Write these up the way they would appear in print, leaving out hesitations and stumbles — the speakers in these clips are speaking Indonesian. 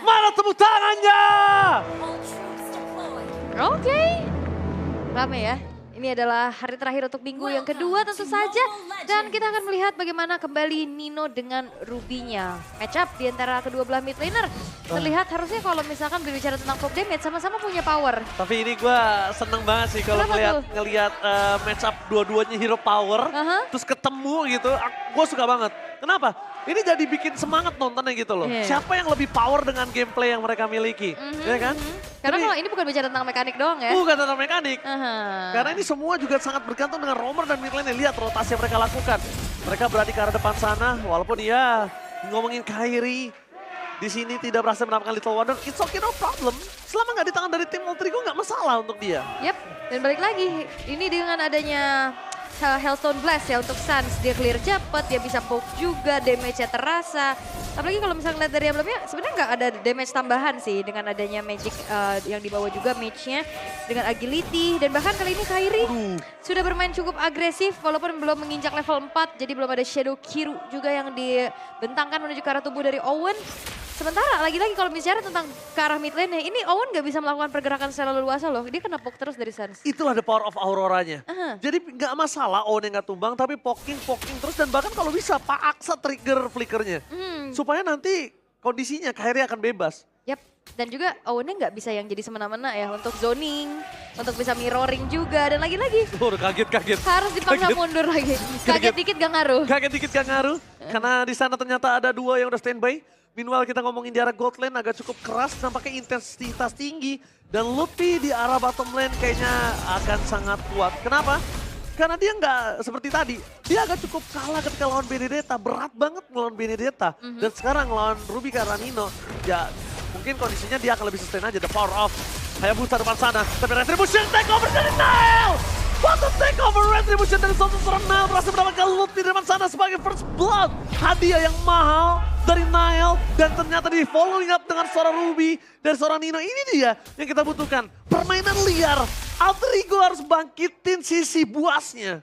Mana tepuk tangannya? Oke. Rame ya. Ini adalah hari terakhir untuk minggu yang kedua tentu saja. Dan kita akan melihat bagaimana kembali Nino dengan Ruby-nya. Match up di antara kedua belah mid laner. Terlihat harusnya kalau misalkan berbicara tentang pop damage sama-sama punya power. Tapi ini gue seneng banget sih kalau ngelihat match up dua-duanya hero power. Terus ketemu gitu, gue suka banget. Kenapa? Ini jadi bikin semangat nontonnya gitu loh. Siapa yang lebih power dengan gameplay yang mereka miliki, ya kan? Karena kalau ini bukan bicara tentang mekanik doang ya. Bukan tentang mekanik. Karena ini semua juga sangat bergantung dengan roamer dan mid lane. Lihat rotasi yang mereka lakukan. Mereka berada ke arah depan sana, walaupun ya ngomongin Kairi di sini tidak berhasil mendapatkan Little Wonder. It's okay, no problem. Selama nggak di tangan dari tim Ultrigo nggak masalah untuk dia. Yap, dan balik lagi. Ini dengan adanya Hellstone Blast ya untuk Sans. Dia clear cepet, dia bisa poke juga, damage-nya terasa. Apalagi kalau misalnya lihat dari emblem-nya sebenarnya nggak ada damage tambahan sih dengan adanya magic yang dibawa juga mage-nya dengan agility. Dan bahkan kali ini Kairi sudah bermain cukup agresif walaupun belum menginjak level 4. Jadi belum ada Shadow Kiru juga yang dibentangkan menuju ke arah tubuh dari Owen. Sementara lagi-lagi kalau bicara tentang ke arah mid lane, ini Owen gak bisa melakukan pergerakan secara leluasa loh. Dia kena poke terus dari Sans. Itulah the power of Auroranya. Jadi gak masalah Owen yang gak tumbang, tapi poking terus. Dan bahkan kalau bisa paksa trigger flickernya. Supaya nanti kondisinya Kairi akan bebas. Yap, dan juga Owennya gak bisa yang jadi semena-mena ya. Untuk zoning, untuk bisa mirroring juga. Dan lagi-lagi. Kaget. Harus dipaksa mundur lagi. Kaget dikit gak ngaruh. Kaget dikit gak ngaruh. Karena di sana ternyata ada dua yang udah standby. Meanwhile kita ngomongin di arah gold lane agak cukup keras, nampaknya intensitas tinggi. Dan Luffy di arah bottom lane kayaknya akan sangat kuat. Kenapa? Karena dia nggak seperti tadi. Dia agak cukup kalah ketika lawan Benedetta, berat banget melawan Benedetta. Dan sekarang lawan Ruby karena Nino, ya mungkin kondisinya dia akan lebih sustain aja. The power of Hayabusa depan sana. Tapi Retribution take over dari Nile! What a take over Retribution dari seorang Nile berhasil mendapatkan loot di depan sana sebagai first blood. Hadiah yang mahal dari Nile dan ternyata di following up dengan seorang Ruby dari seorang Nino. Ini dia yang kita butuhkan. Permainan liar. Alterigo harus bangkitin sisi buasnya.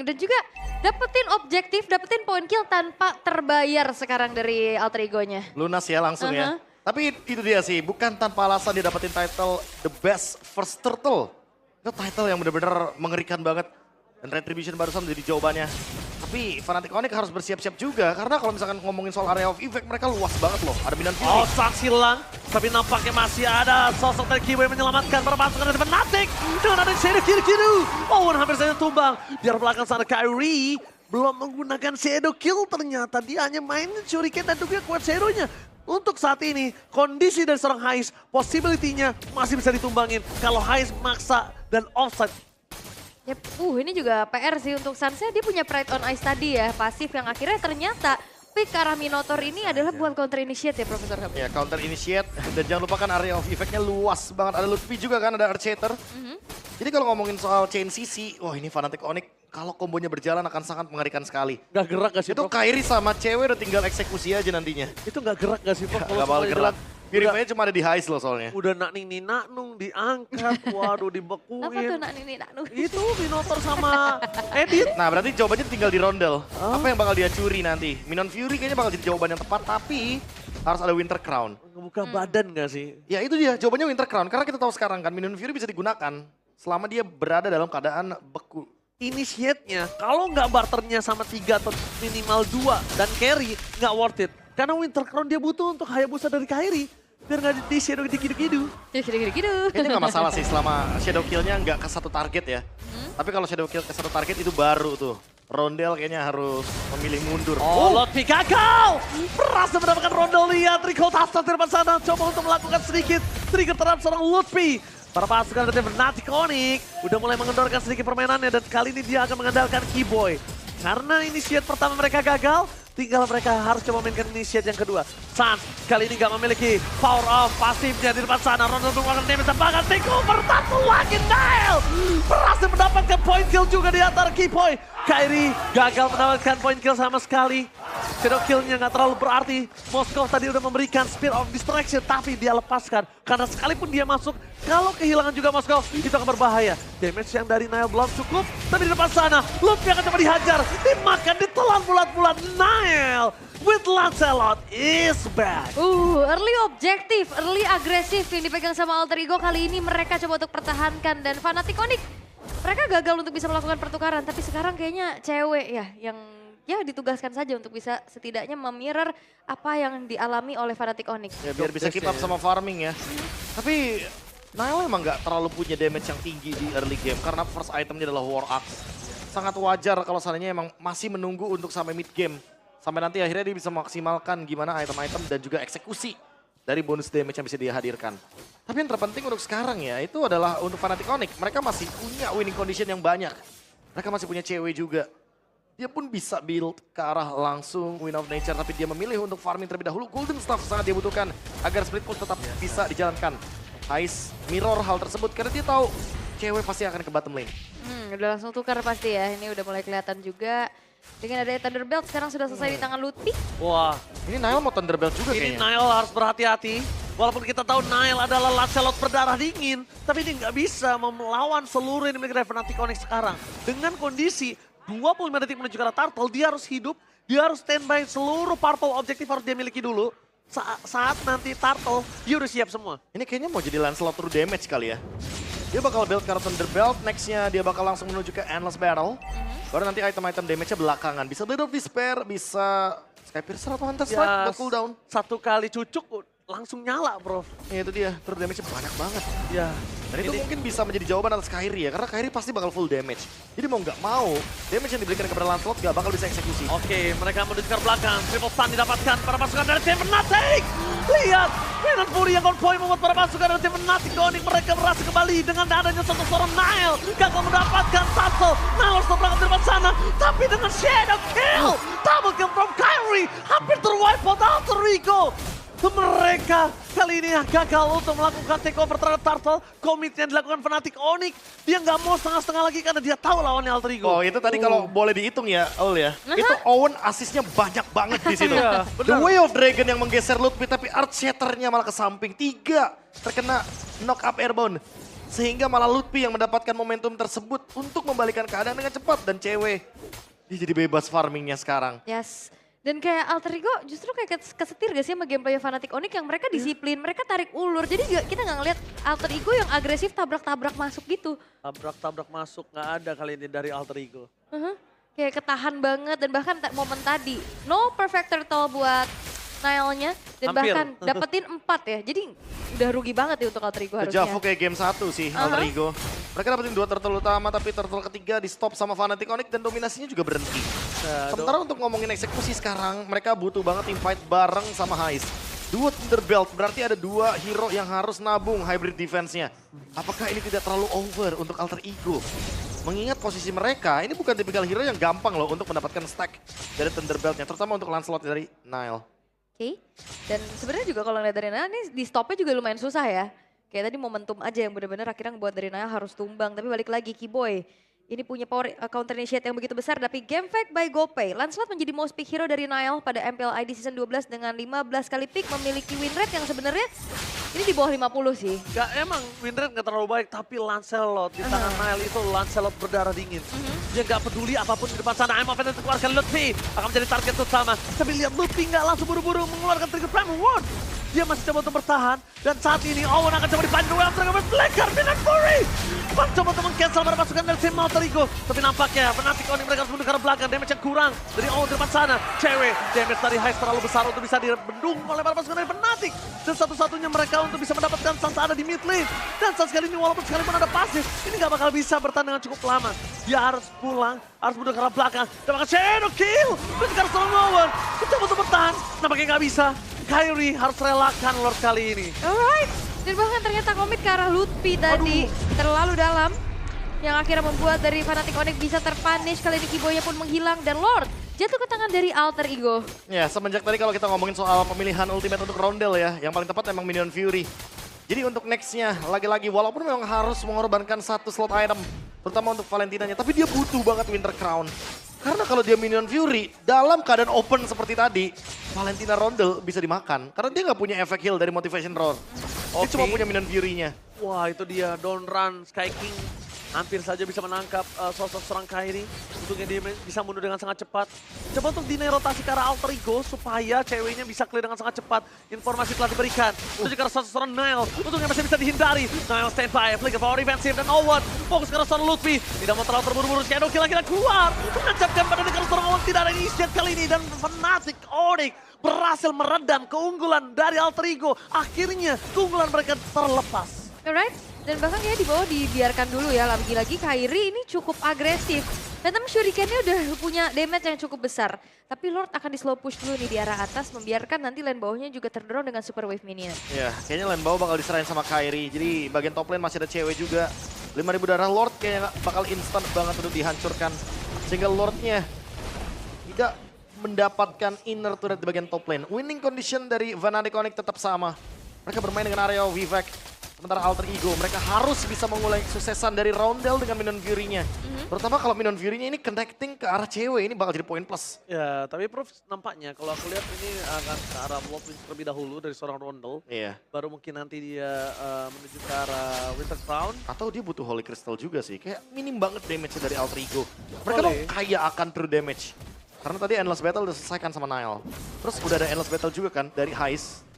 Dan juga dapetin objektif, dapetin poin kill tanpa terbayar sekarang dari Alterigonya. Lunas ya langsung ya. Tapi itu dia sih, bukan tanpa alasan dia dapetin title The Best First Turtle. Itu title yang benar-benar mengerikan banget. Dan Retribution barusan menjadi jawabannya. Tapi Fnatic Onyx harus bersiap-siap juga. Karena kalau misalkan ngomongin soal area of effect, mereka luas banget loh. Ada Minan Fury. Oh, saksi hilang. Tapi nampaknya masih ada sosok dari Kiwi menyelamatkan para pasukan dari Fnatic. Dengan ada Shadow Kiru. Owen hampir saja tumbang. Di arah belakang sana Kairi belum menggunakan Shadow Kill. Ternyata dia hanya main Shuriken dan juga kuat Shadow-nya. Untuk saat ini, kondisi dari seorang Hais, possibility-nya masih bisa ditumbangin. Kalau Hais maksa dan offside. Yep. Ini juga PR sih untuk Sansnya. Dia punya Pride on Ice tadi ya, pasif yang akhirnya ternyata pick ke arah Minotaur ini adalah buat counter initiate ya Profesor Ham. Ya counter initiate dan jangan lupakan area of effect-nya luas banget. Ada Luffy juga kan, ada Earthshatter. Jadi kalau ngomongin soal chain CC, wah ini Fnatic Onyx kalau kombonya berjalan akan sangat mengerikan sekali. Gak gerak gak sih? Itu Kairi sama cewek udah tinggal eksekusi aja nantinya. Itu gak gerak gak sih? Gak bakal gerak. Purifier cuma ada di Hais loh soalnya. Udah nak nini naknung diangkat, waduh dibekuin. Apa tuh nak nini naknung? Itu Minotaur sama Edit. Nah berarti jawabannya tinggal di Rondel. Apa yang bakal dia curi nanti? Minon Fury kayaknya bakal jadi jawaban yang tepat, tapi harus ada Winter Crown. Ngebuka badan gak sih? Ya itu dia, jawabannya Winter Crown. Karena kita tahu sekarang kan Minon Fury bisa digunakan selama dia berada dalam keadaan beku. Initiate-nya, kalau nggak barternya sama 3 atau minimal 2 dan carry, nggak worth it. Karena Winter Crown dia butuh untuk Hayabusa dari Kairi. Biar nggak di shadow dikidu-kidu. Kayaknya nggak masalah sih selama shadow kill-nya nggak ke satu target ya. Tapi kalau shadow kill ke satu target itu baru tuh. Rondel kayaknya harus memilih mundur. Oh, Lotfi gagal! Berhasil mendapatkan Rondel, lihat Rico Tastas di depan sana. Coba untuk melakukan sedikit trigger terhadap seorang Lutfi. Para pasukan dari Fnatic Onyx udah mulai mengendorkan sedikit permainannya. Dan kali ini dia akan mengandalkan Keyboy. Karena initiate pertama mereka gagal, tinggal mereka harus coba mainkan initiate yang kedua. Sans kali ini gak memiliki power of pasifnya di depan sana. Rondel melakukan damage dan bahkan take over. Satu lagi Nile berhasil mendapatkan point kill juga di antara Keyboy. Kairi gagal mendapatkan point kill sama sekali. Shadow kill-nya gak terlalu berarti. Moskov tadi udah memberikan Spear of Distraction tapi dia lepaskan. Karena sekalipun dia masuk, kalau kehilangan juga Moskov itu akan berbahaya. Damage yang dari Nile belum cukup. Tapi di depan sana, Luffy akan coba dihajar. Dimakan, ditelan bulat-bulat Nile. with Lancelot is back. Early objektif, early agresif yang dipegang sama Alter Ego. Kali ini mereka coba untuk pertahankan dan Fnatic Onyx mereka gagal untuk bisa melakukan pertukaran. Tapi sekarang kayaknya cewek ya yang ya ditugaskan saja untuk bisa setidaknya memirror apa yang dialami oleh Fnatic Onyx. Ya biar bisa keep up sama farming ya. Tapi Nile emang nggak terlalu punya damage yang tinggi di early game karena first itemnya adalah War Axe. Sangat wajar kalau seandainya emang masih menunggu untuk sampai mid game. Sampai nanti akhirnya dia bisa memaksimalkan gimana item-item dan juga eksekusi dari bonus damage yang bisa dia hadirkan. Tapi yang terpenting untuk sekarang ya itu adalah untuk Fnatic Onyx. Mereka masih punya winning condition yang banyak. Mereka masih punya cewek juga. Dia pun bisa build ke arah langsung Win of Nature, tapi dia memilih untuk farming terlebih dahulu. Golden Staff sangat dia butuhkan agar split push tetap bisa dijalankan. Ice mirror hal tersebut karena dia tahu cewek pasti akan ke bottom lane. Udah langsung tukar pasti ya, ini udah mulai kelihatan juga. Dengan adanya Thunderbelt sekarang sudah selesai di tangan Lutfi. Wah, Ini Nile mau Thunderbelt juga ini kayaknya. Nile harus berhati-hati. Walaupun kita tahu Nile adalah Lancelot berdarah dingin, tapi dia nggak bisa melawan seluruh yang dimiliki Fnatic Onyx sekarang. Dengan kondisi 25 detik menuju ke arah turtle, dia harus hidup, dia harus standby, seluruh purple objektif harus dia miliki dulu. Saat nanti turtle, dia udah siap semua. Ini kayaknya mau jadi Lancelot true damage kali ya. Dia bakal build ke arah Thunderbelt, nextnya dia bakal langsung menuju ke Endless Battle. Baru nanti item-item damage-nya belakangan. Bisa Blade of Despair, bisa Skypiercer atau Hunter Strike, udah cooldown. Satu kali cucuk langsung nyala, bro. Ya itu dia, true damage-nya banyak banget. Ya. Dan itu mungkin bisa menjadi jawaban atas Kairi ya, karena Kairi pasti bakal full damage. Jadi mau nggak mau, damage yang diberikan kepada Lancelot nggak bakal bisa eksekusi. Oke, mereka menuju ke belakang. Triple stun didapatkan para pasukan dari tim Fnatic. Lihat, Venom Fury yang on point membuat para pasukan dari tim Fnatic Onyx mereka berhasil kembali dengan adanya satu seorang Nile. Gagal mendapatkan Tassel. Nile harus berangkat dari depan sana, tapi dengan Shadow Kill. Double kill from Kairi. Hampir terwipe out Alter Ego. Mereka kali ini gagal untuk melakukan takeover terhadap Turtle. Komit yang dilakukan Fnatic Onyx. Dia nggak mau setengah-setengah lagi karena dia tahu lawannya Alter Ego. Oh itu tadi kalau boleh dihitung ya, Ol ya. Itu Owen asisnya banyak banget di situ. Iya, The Way of Dragon yang menggeser Ludwig tapi Earth Shatternya malah ke samping. 3 terkena knock up airborne. Sehingga malah Ludwig yang mendapatkan momentum tersebut untuk membalikan keadaan dengan cepat. Dan cewek, dia jadi bebas farmingnya sekarang. Yes. Dan kayak Alter Ego justru kayak kesetir gak sih sama gameplay Fnatic Onyx yang mereka disiplin, mereka tarik ulur. Jadi kita nggak ngeliat Alter Ego yang agresif tabrak-tabrak masuk gitu. Tabrak-tabrak masuk nggak ada kali ini dari Alter Ego. Kayak ketahan banget dan bahkan momen tadi no perfect turtle buat Nile-nya dan Hampir. bahkan dapetin 4 ya. Jadi udah rugi banget ya untuk Alter Ego harusnya. Dejavu kayak game 1 sih Alter Ego. Mereka dapetin 2 turtle utama tapi turtle ketiga di stop sama Fnatic Onyx dan dominasinya juga berhenti. Sementara untuk ngomongin eksekusi sekarang mereka butuh banget team fight bareng sama Heist. 2 Thunderbelt berarti ada 2 hero yang harus nabung hybrid defense-nya. Apakah ini tidak terlalu over untuk Alter Ego? Mengingat posisi mereka, ini bukan tipikal hero yang gampang loh untuk mendapatkan stack dari Thunderbelt-nya. Terutama untuk Lancelot dari Nile. Oke. Dan sebenarnya juga kalau ngeliat dari Nile ini di stopnya juga lumayan susah ya. Kayak tadi momentum aja yang benar-benar akhirnya membuat dari Nile harus tumbang. Tapi balik lagi Keyboy. Ini punya power counter initiate yang begitu besar, tapi game fact by GoPay. Lancelot menjadi most pick hero dari Nile pada MPL ID Season 12 dengan 15 kali pick, memiliki win rate yang sebenarnya ini di bawah 50 sih. Gak, emang win rate gak terlalu baik, tapi Lancelot di tangan Nile itu Lancelot berdarah dingin. Dia gak peduli apapun di depan sana. I'm offended keluarkan Lutfi, akan menjadi target utama. Tapi lihat Lutfi gak langsung buru-buru mengeluarkan trigger Prime Ward. Dia masih coba untuk bertahan, dan saat ini Owen akan coba dipandu oleh Amsterdam Blacker, Venom Fury. Mencoba untuk meng-cancel para pasukan dari tim Alter Ego. Tapi nampaknya Fnatic Onyx mereka harus mundur ke arah belakang, damage yang kurang dari Owen di depan sana. Cewek, damage dari Heist terlalu besar untuk bisa dibendung oleh para pasukan dari Fnatic. Dan satu-satunya mereka untuk bisa mendapatkan sans ada di mid lane. Dan saat sekali ini walaupun sekalipun ada pasif, ini gak bakal bisa bertahan dengan cukup lama. Dia harus pulang, harus mundur ke arah belakang. Dan maka Shadow Kill, dan sekarang seorang Owen. Mencoba untuk bertahan, nampaknya gak bisa. Kairi harus relakan Lord kali ini. Alright. Dan bahkan ternyata komit ke arah Lutfi tadi terlalu dalam. Yang akhirnya membuat dari Fnatic Onyx bisa terpunish. Kali ini Keyboy-nya pun menghilang dan Lord jatuh ke tangan dari Alter Ego. Ya semenjak tadi kalau kita ngomongin soal pemilihan ultimate untuk Roundel ya, yang paling tepat memang Minion Fury. Jadi untuk nextnya lagi-lagi walaupun memang harus mengorbankan 1 slot item, terutama untuk Valentinanya, tapi dia butuh banget Winter Crown. Karena kalau dia Minion Fury, dalam keadaan open seperti tadi, Valentina Roundel bisa dimakan. Karena dia nggak punya efek heal dari Motivation Roar. Dia cuma punya Minion Fury-nya. Wah itu dia, Don't Run, Sky King hampir saja bisa menangkap sosok seorang Kairi. Untungnya dia bisa mundur dengan sangat cepat. Coba untuk dinai rotasi ke arah Alter Ego supaya ceweknya bisa clear dengan sangat cepat. Informasi telah diberikan. Itu juga sosok seorang Nile. Untungnya masih bisa dihindari. Nile standby, flicker power defensive dan Owen. Fokus ke arah seorang Lutfi. Tidak mau terlalu terburu-buru. Shadow Kill lagi keluar. Menancapkan pada negara seorang Owen. Tidak ada initiate kali ini. Dan Fnatic Onyx berhasil meredam keunggulan dari Alter Ego. Akhirnya keunggulan mereka terlepas. Alright, dan bahkan ya di bawah dibiarkan dulu ya, lagi-lagi Kairi ini cukup agresif. Dan temen Shuriken-nya udah punya damage yang cukup besar. Tapi Lord akan di slow push dulu nih di arah atas, membiarkan nanti lane bawahnya juga terdorong dengan super wave minion. Ya, kayaknya lane bawah bakal diserahin sama Kairi. Jadi bagian top lane masih ada cewek juga. 5.000 darah Lord kayaknya bakal instan banget untuk dihancurkan. Sehingga Lordnya tidak mendapatkan inner turret di bagian top lane. Winning condition dari Fnatic Onyx tetap sama. Mereka bermain dengan area Vivek. Sementara Alter Ego, mereka harus bisa mengulangi kesuksesan dari Roundel dengan Minion Fury-nya. Terutama kalau Minion Fury-nya ini connecting ke arah cewek, ini bakal jadi poin plus. Ya, tapi Prof nampaknya kalau aku lihat ini akan ke arah Bloodlink terlebih dahulu dari seorang Roundel. Iya. Baru mungkin nanti dia menuju ke arah Winter Crown. Atau dia butuh Holy Crystal juga sih, kayak minim banget damage dari Alter Ego. Mereka mau kaya akan true damage. Karena tadi Endless Battle udah selesaikan sama Nile. Terus udah ada Endless Battle juga kan dari Heist.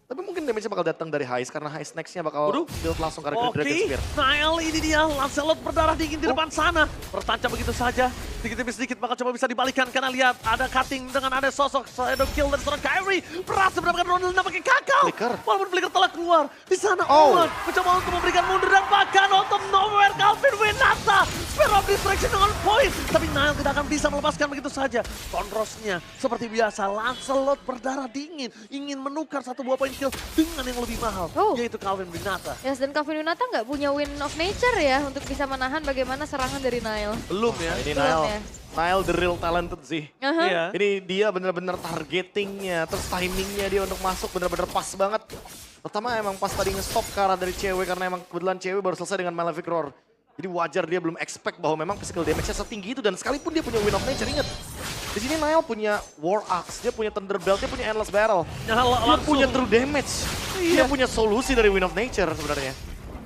Tapi mungkin damage-nya bakal datang dari Heist karena Heist next-nya bakal build langsung karena Dragon Spear. Nile ini dia, Lancelot berdarah dingin di depan sana. Bertancap begitu saja, sedikit demi sedikit bakal coba bisa dibalikan karena lihat ada cutting dengan ada sosok Shadow Kill dari seorang Kairi. Berhasil mendapatkan Ronald pakai kakak. Walaupun Flicker telah keluar, di sana Owen mencoba untuk memberikan mundur dan bahkan untuk nowhere Calvin Winata. Spare of Distraction on point. Tapi Nile tidak akan bisa melepaskan begitu saja. Controsnya seperti biasa, Lancelot berdarah dingin. Ingin menukar satu buah poin kill dengan yang lebih mahal, yaitu Calvin Winata. Yes, dan Calvin Winata nggak punya win of nature ya untuk bisa menahan bagaimana serangan dari Nile. Belum ya. Ini Belum Nile, ya. Nile the real talented sih. Iya. Ini dia bener-bener targetingnya, terus timingnya dia untuk masuk bener-bener pas banget. Pertama emang pas tadi nge-stop ke arah dari cewek karena emang kebetulan cewek baru selesai dengan Malefic Roar. Jadi wajar dia belum expect bahwa memang physical damage-nya setinggi itu dan sekalipun dia punya win of nature, inget. Di sini Nile punya War Axe, dia punya Thunder Belt, dia punya Endless Battle. Dia punya true damage. Dia punya solusi dari win of nature sebenarnya.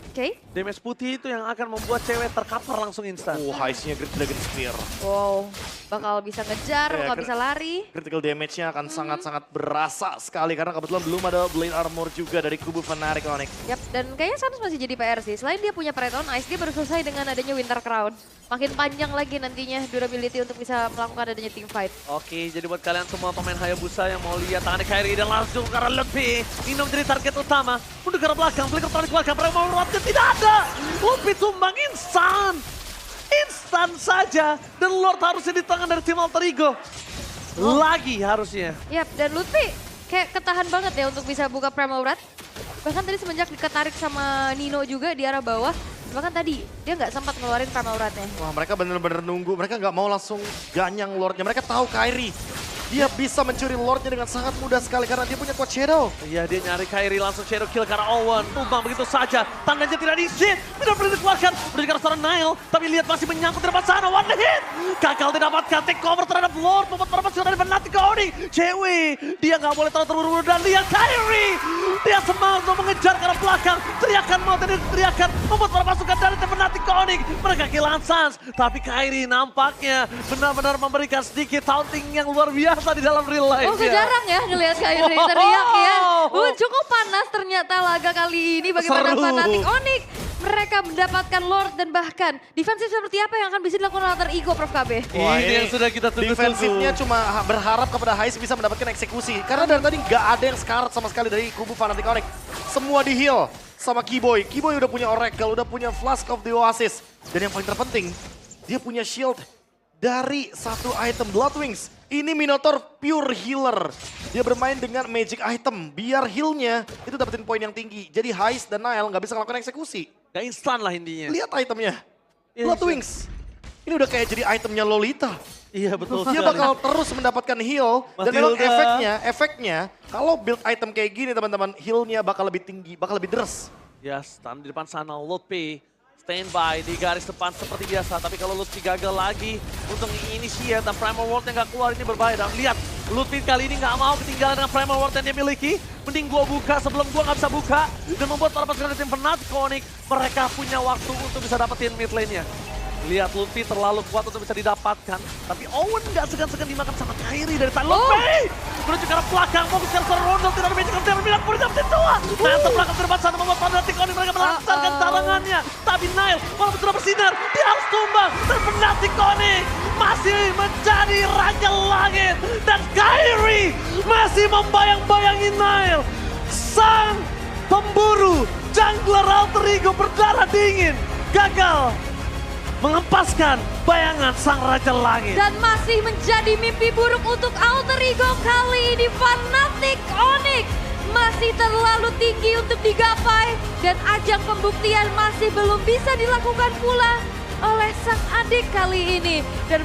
Oke. Damage putih itu yang akan membuat cewek terkapar langsung instan. Heist-nya Great Dragon Spear. Wow, bakal bisa ngejar, Ya, bakal bisa lari. Critical damage-nya akan sangat-sangat berasa sekali karena kebetulan belum ada Blade Armor juga dari kubu Fnatic Onyx. Yap, dan kayaknya Sanus masih jadi PR sih. Selain dia punya Pyreton Ice, dia baru selesai dengan adanya Winter Crown. Makin panjang lagi nantinya durability untuk bisa melakukan adanya team fight. Oke, jadi buat kalian semua pemain Hayabusa yang mau lihat tangannya Kairi dan langsung ke arah Lutfi. Ini menjadi target utama. Mundur ke arah belakang, Flicker tarik belakang, mereka mau merawatnya, tidak ada. Lutfi tumbang instan. Instan saja. Dan Lord harusnya di tangan dari tim Alter Ego. Lagi harusnya. Yap, dan Lutfi kayak ketahan banget ya untuk bisa buka Primal Wrath. Bahkan tadi semenjak diketarik sama Nino juga di arah bawah. Bahkan tadi dia nggak sempat ngeluarin Primal Wrath-nya. Wah, mereka bener-bener nunggu. Mereka nggak mau langsung ganyang Lordnya. Mereka tahu Kairi. Dia bisa mencuri Lordnya dengan sangat mudah sekali karena dia punya Quad Shadow. Iya, dia nyari Kairi langsung Shadow Kill karena Owen. Tumbang begitu saja. Tandanya tidak di-hit. Tidak boleh dikeluarkan. Menuju ke arah seorang Nile. Tapi lihat masih menyangkut di depan sana. One hit. Gagal didapatkan. Take cover terhadap Lord. Membuat para pasukan dari Fnatic Onyx. Cewek. Dia nggak boleh terlalu terburu-buru. Dan lihat Kairi. Dia semangat untuk mengejar ke arah belakang. Teriakan mau tadi teriakan. Membuat para pasukan dari Fnatic Onyx. Mereka kehilangan Sans. Tapi Kairi nampaknya benar-benar memberikan sedikit taunting yang luar biasa di dalam real life. Oh, jarang ya ngelihat Kairi teriak ya. Cukup panas ternyata laga kali ini bagaimana Fnatic Onyx. Mereka mendapatkan Lord dan bahkan defensif seperti apa yang akan bisa dilakukan Alter Ego, Prof KB? Wah, ini yang sudah kita tunggu-tunggu. Defensifnya cuma berharap kepada Heist bisa mendapatkan eksekusi. Karena dari tadi nggak ada yang sekarat sama sekali dari kubu Fnatic Onyx. Semua di heal sama Keyboy. Keyboy udah punya Oracle, udah punya Flask of the Oasis. Dan yang paling terpenting, dia punya shield dari satu item Blood Wings. Ini Minotaur pure healer. Dia bermain dengan magic item. Biar healnya itu dapetin poin yang tinggi. Jadi Heist dan Nile nggak bisa melakukan eksekusi. Gak instan lah intinya. Lihat itemnya. Iya, Blood Wings. Ini udah kayak jadi itemnya Lolita. Iya betul Dia sekali. bakal terus mendapatkan heal. Dan memang efeknya kalau build item kayak gini teman-teman, healnya bakal lebih tinggi, bakal lebih deres. Ya, stun di depan sana Lutfi. Standby di garis depan seperti biasa. Tapi kalau Lutfi gagal lagi untuk initiate dan Primal World yang gak keluar ini berbahaya. Dan lihat Lutfi kali ini nggak mau ketinggalan dengan Primal Ward yang dia miliki. Mending gua buka sebelum gua nggak bisa buka. Dan membuat para pasukan tim Fnatic Onyx, mereka punya waktu untuk bisa dapetin mid lane-nya. Lihat Lutfi terlalu kuat untuk bisa didapatkan. Tapi Owen nggak segan-segan dimakan sama Kairi dari Tyler Lutfi. Menuju ke arah belakang, fokus ke arah Ronald, tidak ada magic counter, bilang pun dapetin dua. Nah, terbelakang ke depan sana membuat Fnatic Onyx mereka melancarkan tarangannya. Tapi Nile, walaupun sudah bersinar, dia harus tumbang. Dan Fnatic Onyx masih menjadi raja langit. Dan Kairi masih membayang-bayangi Nile. Sang pemburu jungler alter ego berdarah dingin gagal mengempaskan bayangan sang Raja Langit. Dan masih menjadi mimpi buruk untuk alter ego kali ini. Fnatic Onyx masih terlalu tinggi untuk digapai. Dan ajang pembuktian masih belum bisa dilakukan pula oleh sang adik kali ini. Dan